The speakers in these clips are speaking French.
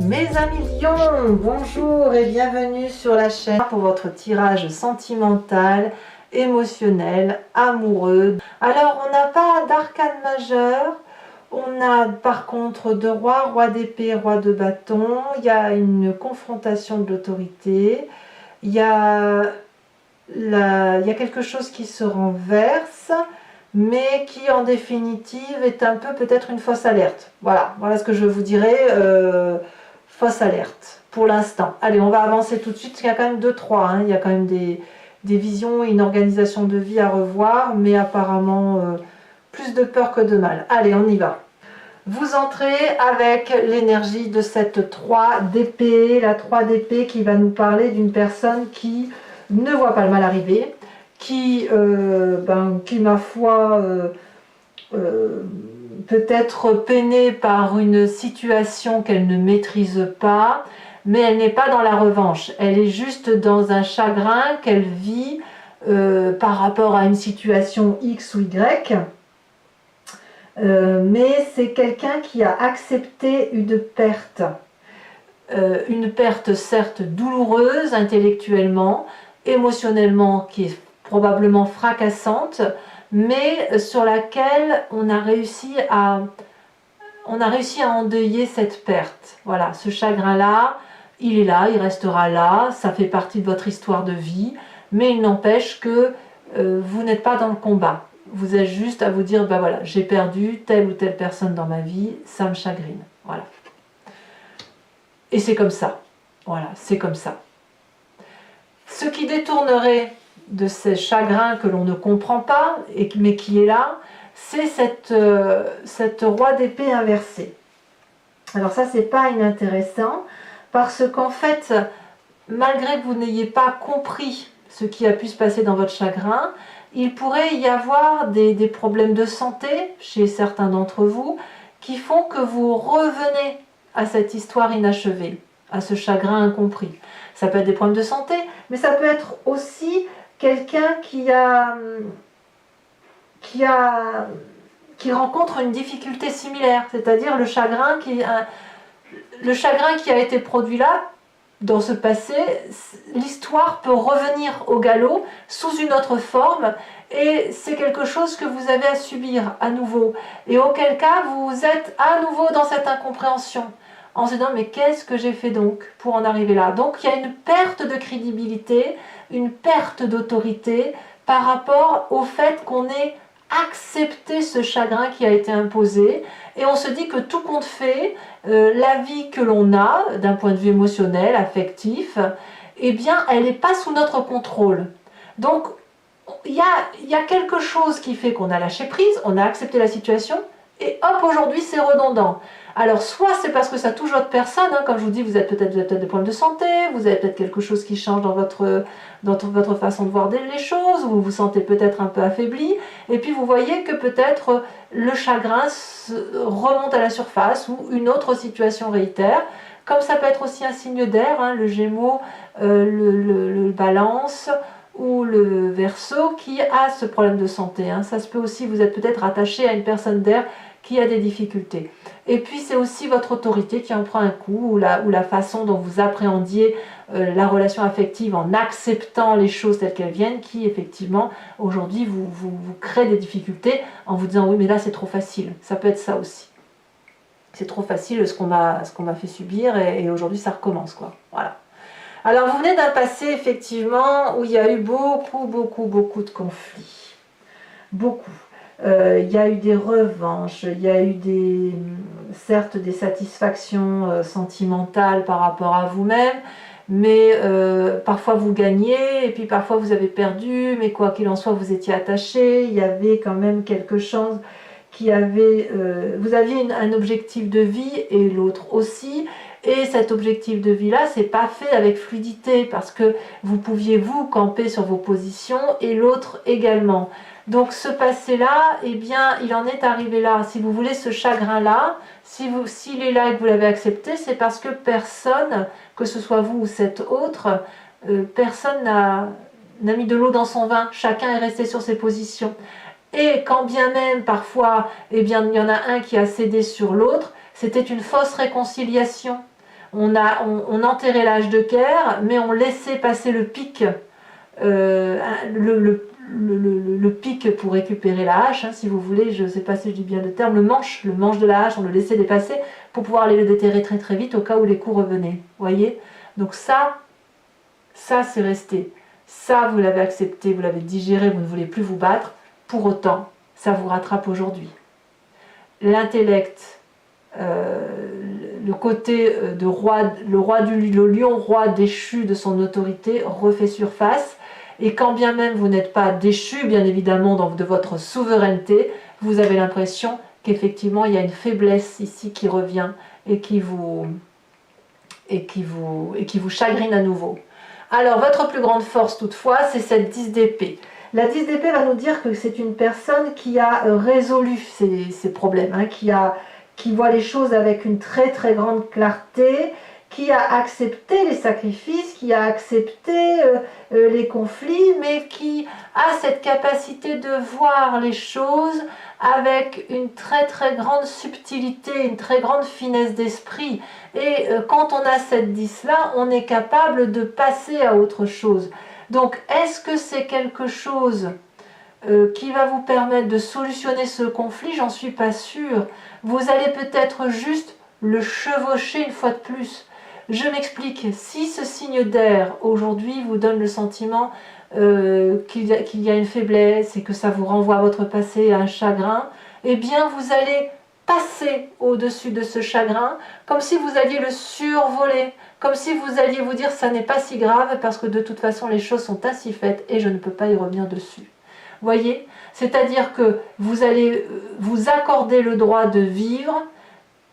Mes amis lions, bonjour et bienvenue sur la chaîne pour votre tirage sentimental, émotionnel, amoureux. Alors on n'a pas d'arcane majeur, on a par contre deux rois, roi d'épée, roi de bâton, il y a une confrontation de l'autorité, il y a quelque chose qui se renverse, mais qui en définitive est un peu peut-être une fausse alerte. Voilà ce que je vous dirais, fausse alerte pour l'instant. Allez, on va avancer tout de suite, il y a quand même 2-3, hein. Il y a quand même des visions et une organisation de vie à revoir, mais apparemment plus de peur que de mal. Allez, on y va. Vous entrez avec l'énergie de cette 3 d'épée, la 3 d'épée qui va nous parler d'une personne qui ne voit pas le mal arriver, qui ma foi, peut être peinée par une situation qu'elle ne maîtrise pas, mais elle n'est pas dans la revanche, elle est juste dans un chagrin qu'elle vit par rapport à une situation X ou Y, mais c'est quelqu'un qui a accepté une perte certes douloureuse intellectuellement, émotionnellement, qui est probablement fracassante, mais sur laquelle on a réussi à endeuiller cette perte. Voilà, ce chagrin-là, il est là, il restera là, ça fait partie de votre histoire de vie, mais il n'empêche que vous n'êtes pas dans le combat. Vous êtes juste à vous dire, ben voilà, j'ai perdu telle ou telle personne dans ma vie, ça me chagrine. Voilà. Et c'est comme ça. Voilà, c'est comme ça. Ce qui détournerait de ces chagrins que l'on ne comprend pas, mais qui est là, c'est cette roi d'épée inversée. Alors ça, c'est pas inintéressant, parce qu'en fait, malgré que vous n'ayez pas compris ce qui a pu se passer dans votre chagrin, il pourrait y avoir des problèmes de santé chez certains d'entre vous qui font que vous revenez à cette histoire inachevée, à ce chagrin incompris. Ça peut être des problèmes de santé, mais ça peut être aussi quelqu'un qui rencontre une difficulté similaire, c'est-à-dire le chagrin qui a été produit là, dans ce passé, l'histoire peut revenir au galop sous une autre forme, et c'est quelque chose que vous avez à subir à nouveau, et auquel cas vous êtes à nouveau dans cette incompréhension, en se disant mais qu'est-ce que j'ai fait donc pour en arriver là? Donc il y a une perte de crédibilité, une perte d'autorité par rapport au fait qu'on ait accepté ce chagrin qui a été imposé, et on se dit que tout compte fait, la vie que l'on a d'un point de vue émotionnel, affectif, eh bien elle n'est pas sous notre contrôle. Donc il y a quelque chose qui fait qu'on a lâché prise, on a accepté la situation, et hop, aujourd'hui c'est redondant. Alors soit c'est parce que ça touche votre personne, hein, comme je vous dis, vous avez peut-être des problèmes de santé, vous avez peut-être quelque chose qui change dans votre façon de voir les choses, vous vous sentez peut-être un peu affaibli, et puis vous voyez que peut-être le chagrin remonte à la surface, ou une autre situation réitère, comme ça peut être aussi un signe d'air, hein, le Gémeaux, le Balance, ou le Verseau qui a ce problème de santé, hein. Ça se peut aussi, vous êtes peut-être attaché à une personne d'air qui a des difficultés. Et puis c'est aussi votre autorité qui en prend un coup, ou la façon dont vous appréhendiez la relation affective en acceptant les choses telles qu'elles viennent, qui effectivement aujourd'hui vous crée des difficultés en vous disant oui mais là c'est trop facile. Ça peut être ça aussi. C'est trop facile ce qu'on m'a fait subir, et aujourd'hui ça recommence quoi. Voilà. Alors vous venez d'un passé effectivement où il y a eu beaucoup de conflits. Beaucoup. Il y a eu des revanches, il y a eu certes des satisfactions sentimentales par rapport à vous-même, mais parfois vous gagnez, et puis parfois vous avez perdu, mais quoi qu'il en soit vous étiez attaché, il y avait quand même quelque chose vous aviez un objectif de vie et l'autre aussi, et cet objectif de vie là c'est pas fait avec fluidité, parce que vous pouviez vous camper sur vos positions et l'autre également. Donc ce passé-là, eh bien, il en est arrivé là. Si vous voulez, ce chagrin-là, s'il est là et que vous l'avez accepté, c'est parce que personne, que ce soit vous ou cet autre, personne n'a mis de l'eau dans son vin. Chacun est resté sur ses positions. Et quand bien même, parfois, eh bien, il y en a un qui a cédé sur l'autre, c'était une fausse réconciliation. On enterrait l'âge de Caire, mais on laissait passer le pic, le pic pour récupérer la hache, hein, si vous voulez, je ne sais pas si je dis bien le terme, le manche de la hache, on le laissait dépasser pour pouvoir aller le déterrer très très vite au cas où les coups revenaient. Voyez? Donc ça c'est resté. Ça, vous l'avez accepté, vous l'avez digéré, vous ne voulez plus vous battre. Pour autant, ça vous rattrape aujourd'hui. L'intellect, le côté de roi, le lion roi déchu de son autorité refait surface. Et quand bien même vous n'êtes pas déchu, bien évidemment, de votre souveraineté, vous avez l'impression qu'effectivement il y a une faiblesse ici qui revient et qui vous chagrine à nouveau. Alors, votre plus grande force toutefois, c'est cette 10 d'épée. La 10 d'épée va nous dire que c'est une personne qui a résolu ces problèmes, hein, qui voit les choses avec une très très grande clarté, qui a accepté les sacrifices, qui a accepté les conflits, mais qui a cette capacité de voir les choses avec une très très grande subtilité, une très grande finesse d'esprit. Et quand on a cette 10-là, on est capable de passer à autre chose. Donc, est-ce que c'est quelque chose qui va vous permettre de solutionner ce conflit? J'en suis pas sûre. Vous allez peut-être juste le chevaucher une fois de plus. Je m'explique. Si ce signe d'air, aujourd'hui, vous donne le sentiment qu'il y a une faiblesse et que ça vous renvoie à votre passé, à un chagrin, eh bien, vous allez passer au-dessus de ce chagrin, comme si vous alliez le survoler, comme si vous alliez vous dire ça n'est pas si grave parce que de toute façon les choses sont ainsi faites et je ne peux pas y revenir dessus. Voyez? C'est-à-dire que vous allez vous accorder le droit de vivre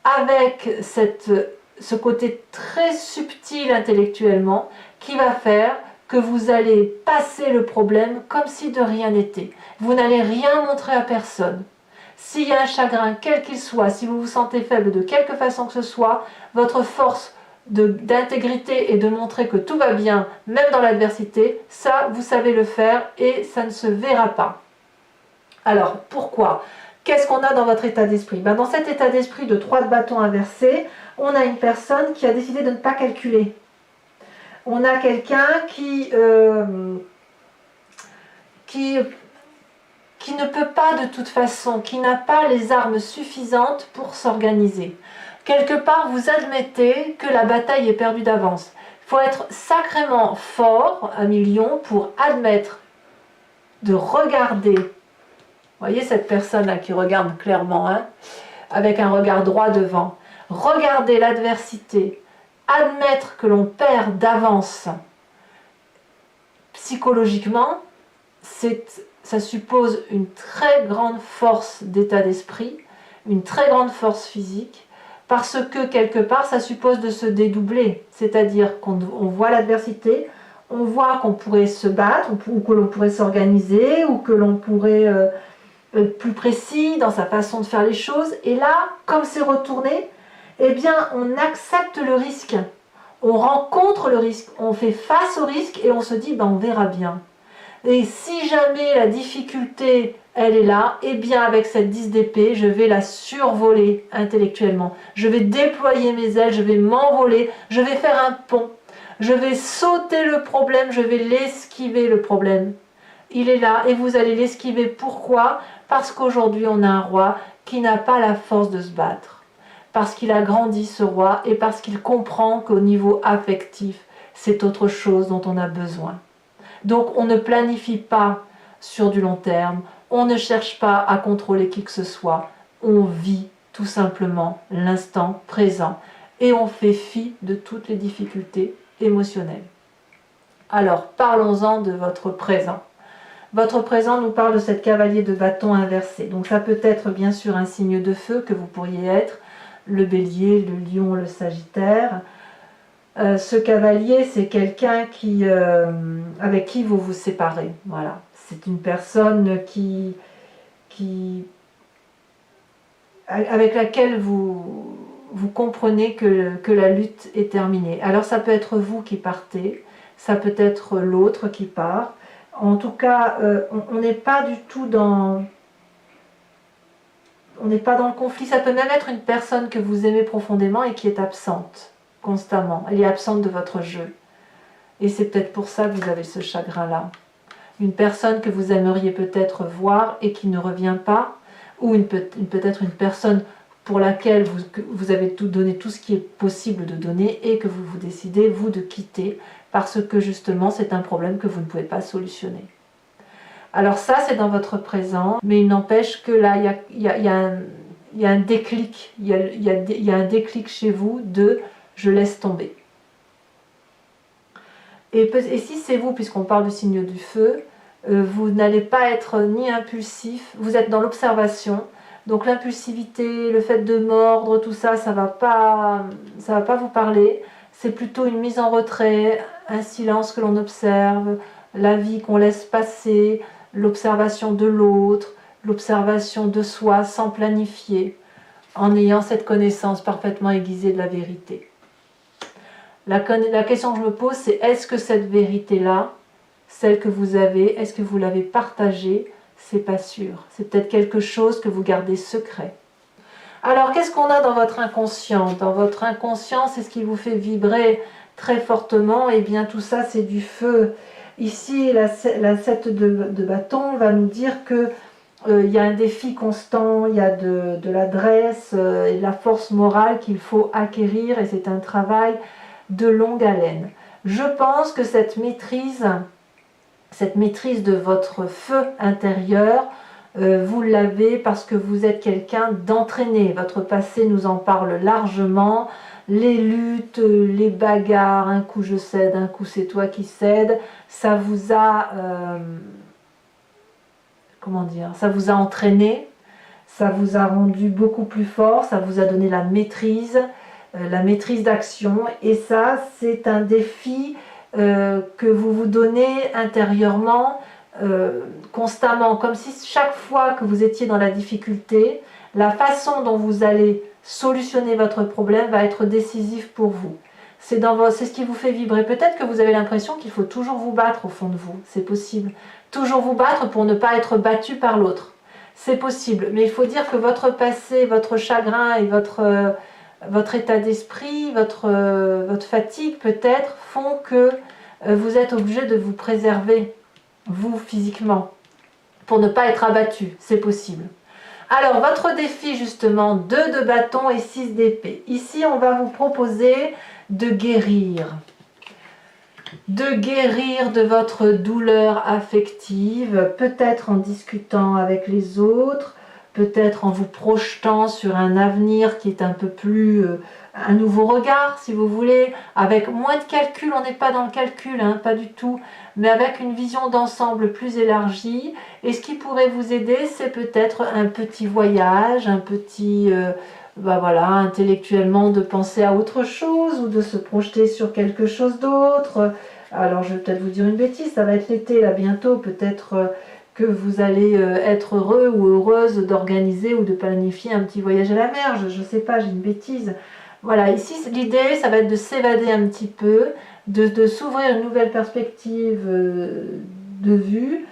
avec ce côté très subtil intellectuellement qui va faire que vous allez passer le problème comme si de rien n'était. Vous n'allez rien montrer à personne. S'il y a un chagrin, quel qu'il soit, si vous vous sentez faible de quelque façon que ce soit, votre force d'intégrité et de montrer que tout va bien, même dans l'adversité, ça, vous savez le faire et ça ne se verra pas. Alors, pourquoi? Qu'est-ce qu'on a dans votre état d'esprit? Dans cet état d'esprit de 3 de bâton inversé, on a une personne qui a décidé de ne pas calculer. On a quelqu'un qui ne peut pas de toute façon, qui n'a pas les armes suffisantes pour s'organiser. Quelque part, vous admettez que la bataille est perdue d'avance. Il faut être sacrément fort, ami lion, pour admettre de regarder. Vous voyez cette personne-là qui regarde clairement, hein, avec un regard droit devant. Regarder l'adversité, admettre que l'on perd d'avance psychologiquement, ça suppose une très grande force d'état d'esprit, une très grande force physique, parce que quelque part ça suppose de se dédoubler, c'est-à-dire qu'on voit l'adversité, on voit qu'on pourrait se battre, ou que l'on pourrait s'organiser, ou que l'on pourrait être plus précis dans sa façon de faire les choses, et là, comme c'est retourné, eh bien on accepte le risque, on rencontre le risque, on fait face au risque et on se dit on verra bien. Et si jamais la difficulté, elle est là, eh bien avec cette 10 d'épée, je vais la survoler intellectuellement. Je vais déployer mes ailes, je vais m'envoler, je vais faire un pont. Je vais sauter le problème, je vais l'esquiver le problème. Il est là et vous allez l'esquiver. Pourquoi? Parce qu'aujourd'hui on a un roi qui n'a pas la force de se battre. Parce qu'il a grandi ce roi et parce qu'il comprend qu'au niveau affectif, c'est autre chose dont on a besoin. Donc on ne planifie pas sur du long terme, on ne cherche pas à contrôler qui que ce soit, on vit tout simplement l'instant présent et on fait fi de toutes les difficultés émotionnelles. Alors parlons-en de votre présent. Votre présent nous parle de cette cavalier de bâton inversé. Donc ça peut être bien sûr un signe de feu que vous pourriez être, le bélier, le lion, le sagittaire. Ce cavalier, c'est quelqu'un avec qui vous vous séparez. Voilà. C'est une personne avec laquelle vous comprenez que la lutte est terminée. Alors ça peut être vous qui partez, ça peut être l'autre qui part. En tout cas, on n'est pas du tout dans... On n'est pas dans le conflit. Ça peut même être une personne que vous aimez profondément et qui est absente. constamment. Elle est absente de votre jeu. Et c'est peut-être pour ça que vous avez ce chagrin-là. Une personne que vous aimeriez peut-être voir et qui ne revient pas, ou peut-être une personne pour laquelle vous avez donné tout ce qui est possible de donner et que vous décidez, vous, de quitter parce que justement c'est un problème que vous ne pouvez pas solutionner. Alors ça, c'est dans votre présent, mais il n'empêche que là, il y a un déclic, il y a un déclic chez vous de « je laisse tomber ». Et si c'est vous, puisqu'on parle du signe du feu, vous n'allez pas être ni impulsif, vous êtes dans l'observation, donc l'impulsivité, le fait de mordre, tout ça, ça va pas vous parler, c'est plutôt une mise en retrait, un silence que l'on observe, la vie qu'on laisse passer, l'observation de l'autre, l'observation de soi sans planifier, en ayant cette connaissance parfaitement aiguisée de la vérité. La question que je me pose, c'est est-ce que cette vérité-là, celle que vous avez, est-ce que vous l'avez partagée? C'est pas sûr. C'est peut-être quelque chose que vous gardez secret. Alors, qu'est-ce qu'on a dans votre inconscient? Dans votre inconscient, c'est ce qui vous fait vibrer très fortement. Et bien, tout ça, c'est du feu. Ici, la 7 de bâton va nous dire que il y a un défi constant, il y a de l'adresse et de la force morale qu'il faut acquérir. Et c'est un travail de longue haleine. Je pense que cette maîtrise de votre feu intérieur, vous l'avez parce que vous êtes quelqu'un d'entraîné. Votre passé nous en parle largement. Les luttes, les bagarres, un coup je cède, un coup c'est toi qui cèdes, ça vous a, ça vous a entraîné, ça vous a rendu beaucoup plus fort, ça vous a donné la maîtrise d'action, et ça c'est un défi que vous vous donnez intérieurement constamment, comme si chaque fois que vous étiez dans la difficulté, la façon dont vous allez solutionner votre problème va être décisif pour vous. C'est ce qui vous fait vibrer. Peut-être que vous avez l'impression qu'il faut toujours vous battre au fond de vous, c'est possible. Toujours vous battre pour ne pas être battu par l'autre, c'est possible. Mais il faut dire que votre passé, votre chagrin et votre état d'esprit, votre fatigue peut-être font que vous êtes obligé de vous préserver, vous physiquement, pour ne pas être abattu, c'est possible. Alors votre défi justement, 2 de bâton et 6 d'épée. Ici on va vous proposer de guérir de votre douleur affective, peut-être en discutant avec les autres, peut-être en vous projetant sur un avenir qui est un peu plus, un nouveau regard si vous voulez, avec moins de calcul, on n'est pas dans le calcul, hein, pas du tout, mais avec une vision d'ensemble plus élargie. Et ce qui pourrait vous aider, c'est peut-être un petit voyage, un petit, voilà, intellectuellement de penser à autre chose ou de se projeter sur quelque chose d'autre. Alors je vais peut-être vous dire une bêtise, ça va être l'été là bientôt, peut-être que vous allez être heureux ou heureuse d'organiser ou de planifier un petit voyage à la mer, je ne sais pas, j'ai une bêtise. Voilà, ici l'idée ça va être de s'évader un petit peu, de s'ouvrir une nouvelle perspective de vue,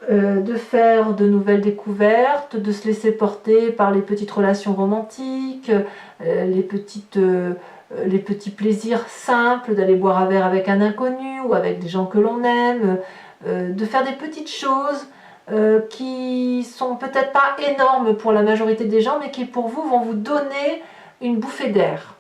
de faire de nouvelles découvertes, de se laisser porter par les petites relations romantiques, les petits plaisirs simples, d'aller boire un verre avec un inconnu ou avec des gens que l'on aime, de faire des petites choses qui sont peut-être pas énormes pour la majorité des gens, mais qui pour vous vont vous donner une bouffée d'air.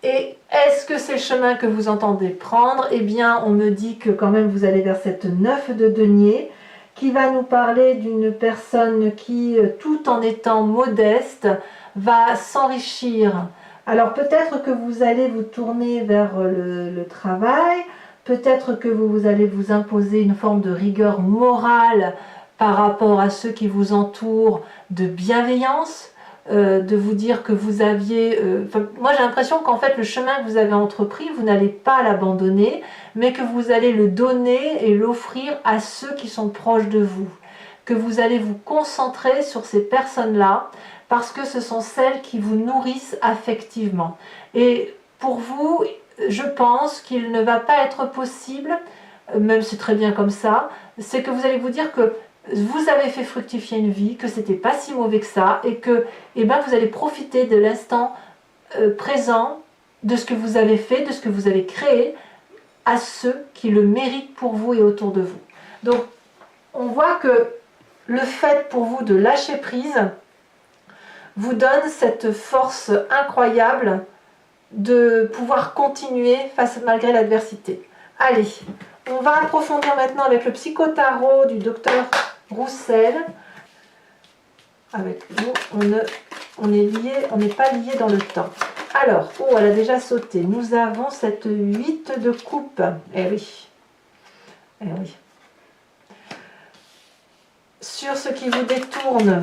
Et est-ce que c'est le chemin que vous entendez prendre? Eh bien, on me dit que quand même vous allez vers cette 9 de denier, qui va nous parler d'une personne qui, tout en étant modeste, va s'enrichir. Alors peut-être que vous allez vous tourner vers le travail, peut-être que vous allez vous imposer une forme de rigueur morale par rapport à ceux qui vous entourent, de bienveillance, de vous dire que vous aviez... moi j'ai l'impression qu'en fait le chemin que vous avez entrepris, vous n'allez pas l'abandonner, mais que vous allez le donner et l'offrir à ceux qui sont proches de vous. Que vous allez vous concentrer sur ces personnes-là, parce que ce sont celles qui vous nourrissent affectivement. Et pour vous, je pense qu'il ne va pas être possible, même c'est très bien comme ça, c'est que vous allez vous dire que vous avez fait fructifier une vie, que c'était pas si mauvais que ça, et que vous allez profiter de l'instant présent de ce que vous avez fait, de ce que vous avez créé, à ceux qui le méritent pour vous et autour de vous. Donc, on voit que le fait pour vous de lâcher prise vous donne cette force incroyable de pouvoir continuer malgré l'adversité. Allez, on va approfondir maintenant avec le psychotarot du docteur Roussel. Avec nous, on n'est pas lié dans le temps. Alors, oh, elle a déjà sauté. Nous avons cette 8 de coupe. Eh oui. Eh oui. Sur ce qui vous détourne.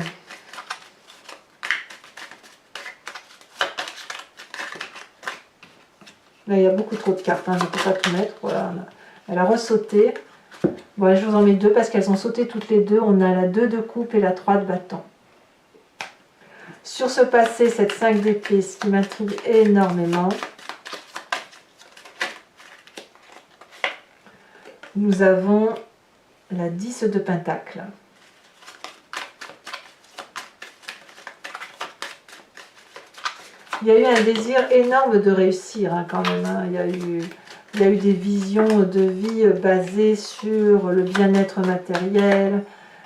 Là, il y a beaucoup trop de cartes. Hein, je ne peux pas tout mettre. Voilà. Elle a ressauté. Bon, je vous en mets deux parce qu'elles ont sauté toutes les deux. On a la 2 de coupe et la 3 de bâton. Sur ce passé, cette 5 d'épée, ce qui m'intrigue énormément. Nous avons la 10 de pentacle. Il y a eu un désir énorme de réussir hein, quand même. Hein. Il y a eu des visions de vie basées sur le bien-être matériel.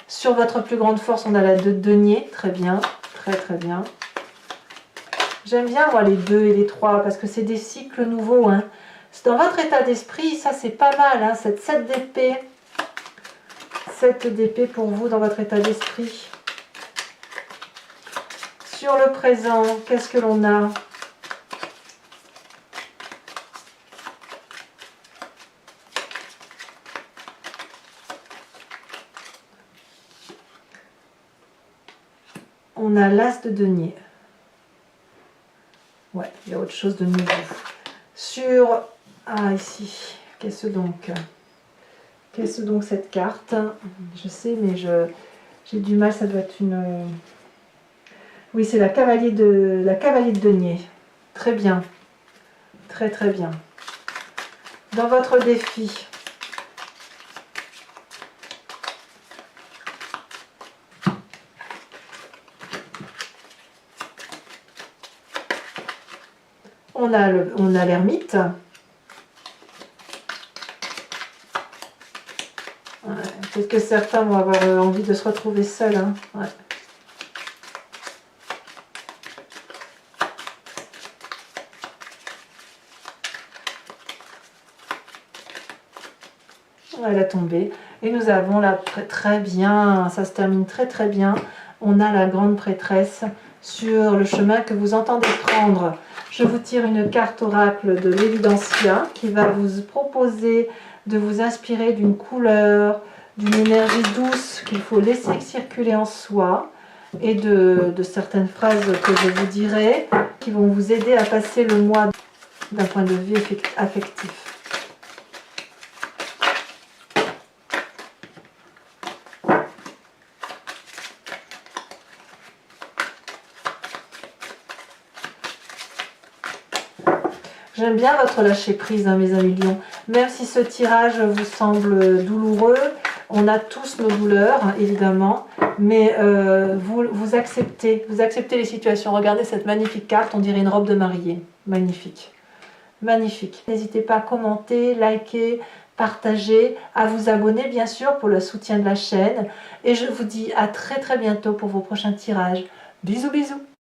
Sur votre plus grande force, on a la 2 de denier. Très bien, très bien. J'aime bien moi les 2 et les 3 parce que c'est des cycles nouveaux. Hein. Dans votre état d'esprit, ça c'est pas mal. Hein, cette 7 d'épée. 7 d'épée pour vous dans votre état d'esprit. Sur le présent, qu'est-ce que l'on a? On a l'as de denier. Ouais, il y a autre chose de nouveau. Sur... Ah, ici. Qu'est-ce donc? Qu'est-ce donc cette carte? Je sais, mais j'ai du mal, ça doit être une... Oui, c'est la cavalier de denier. Très bien. Très bien. Dans votre défi, on a l'ermite. Ouais, peut-être que certains vont avoir envie de se retrouver seuls. Hein. Ouais. Elle a tombé. Et nous avons là, très bien, ça se termine très bien. On a la grande prêtresse sur le chemin que vous entendez prendre. Je vous tire une carte oracle de l'Evidentia qui va vous proposer de vous inspirer d'une couleur, d'une énergie douce qu'il faut laisser circuler en soi et de certaines phrases que je vous dirai qui vont vous aider à passer le mois d'un point de vue affectif. J'aime bien votre lâcher prise, hein, mes amis lions. Même si ce tirage vous semble douloureux, on a tous nos douleurs, hein, évidemment, mais vous acceptez les situations. Regardez cette magnifique carte, on dirait une robe de mariée. Magnifique. Magnifique. N'hésitez pas à commenter, liker, partager, à vous abonner, bien sûr, pour le soutien de la chaîne. Et je vous dis à très bientôt pour vos prochains tirages. Bisous, bisous.